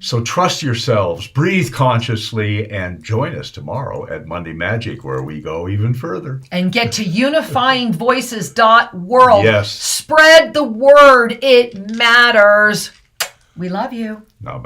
So trust yourselves, breathe consciously, and join us tomorrow at Monday Magic, where we go even further. And get to unifyingvoices.world. Yes. Spread the word. It matters. We love you. Namaste.